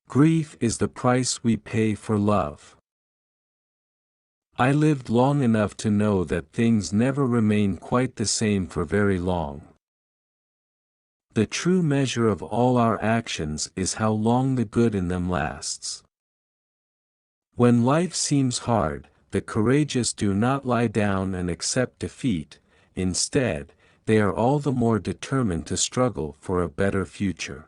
Grief is the price we pay for love. I lived long enough to know that things never remain quite the same for very long. The true measure of all our actions is how long the good in them lasts. When life seems hard, the courageous do not lie down and accept defeat. Instead, they are all the more determined to struggle for a better future.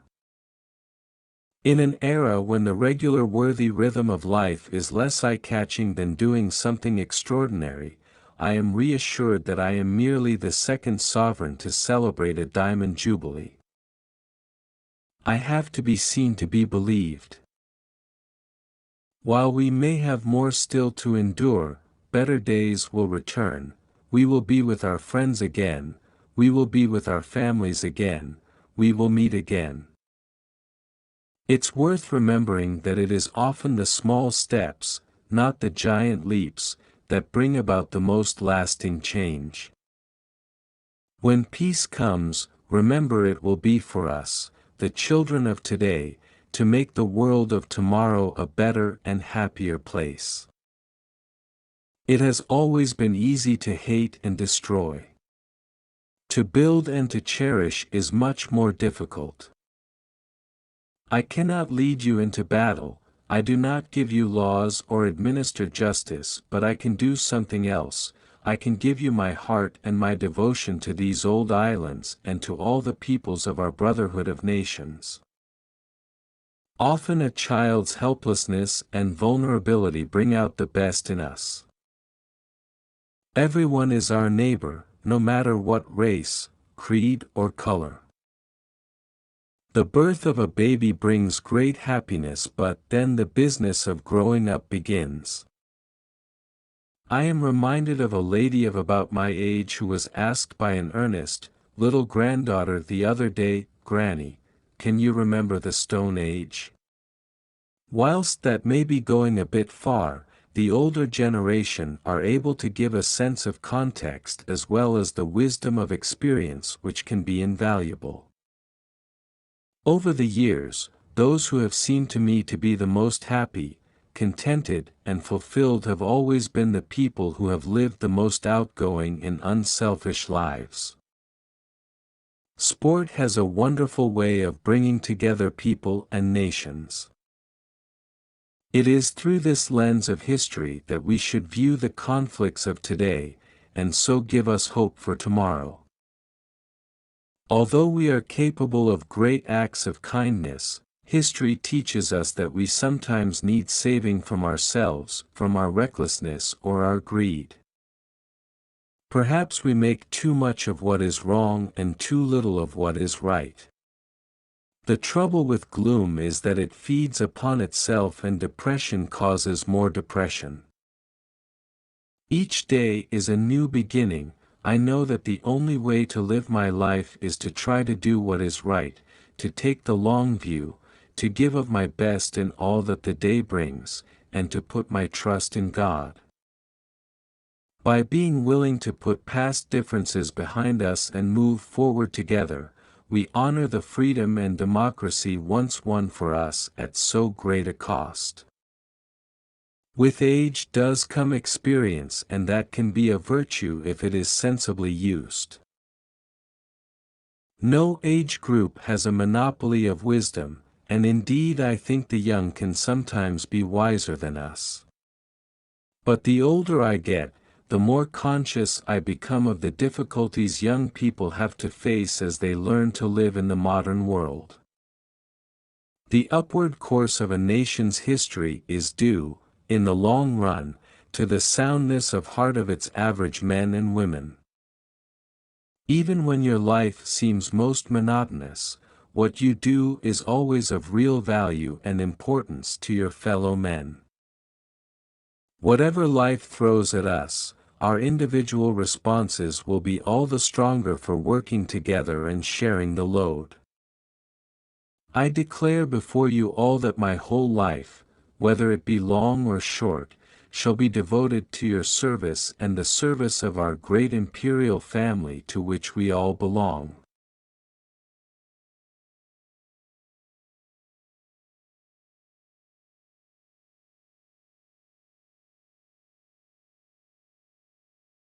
In an era when the regular worthy rhythm of life is less eye-catching than doing something extraordinary, I am reassured that I am merely the second sovereign to celebrate a Diamond Jubilee. I have to be seen to be believed. While we may have more still to endure, better days will return. We will be with our friends again, we will be with our families again, we will meet again. It's worth remembering that it is often the small steps, not the giant leaps, that bring about the most lasting change. When peace comes, remember it will be for us, the children of today, to make the world of tomorrow a better and happier place. It has always been easy to hate and destroy. To build and to cherish is much more difficult. I cannot lead you into battle, I do not give you laws or administer justice, but I can do something else. I can give you my heart and my devotion to these old islands and to all the peoples of our brotherhood of nations. Often a child's helplessness and vulnerability bring out the best in us. Everyone is our neighbor, no matter what race, creed or color. The birth of a baby brings great happiness, but then the business of growing up begins. I am reminded of a lady of about my age who was asked by an earnest, little granddaughter the other day, "Granny, can you remember the Stone Age?" Whilst that may be going a bit far, the older generation are able to give a sense of context as well as the wisdom of experience, which can be invaluable. Over the years, those who have seemed to me to be the most happy, contented, and fulfilled have always been the people who have lived the most outgoing and unselfish lives. Sport has a wonderful way of bringing together people and nations. It is through this lens of history that we should view the conflicts of today, and so give us hope for tomorrow. Although we are capable of great acts of kindness, history teaches us that we sometimes need saving from ourselves, from our recklessness or our greed. Perhaps we make too much of what is wrong and too little of what is right. The trouble with gloom is that it feeds upon itself and depression causes more depression. Each day is a new beginning. I know that the only way to live my life is to try to do what is right, to take the long view, to give of my best in all that the day brings, and to put my trust in God. By being willing to put past differences behind us and move forward together, we honor the freedom and democracy once won for us at so great a cost. With age does come experience, and that can be a virtue if it is sensibly used. No age group has a monopoly of wisdom, and indeed I think the young can sometimes be wiser than us. But the older I get, the more conscious I become of the difficulties young people have to face as they learn to live in the modern world. The upward course of a nation's history is due, in the long run, to the soundness of heart of its average men and women. Even when your life seems most monotonous, what you do is always of real value and importance to your fellow men. Whatever life throws at us, our individual responses will be all the stronger for working together and sharing the load. I declare before you all that my whole life, whether it be long or short, shall be devoted to your service and the service of our great imperial family to which we all belong.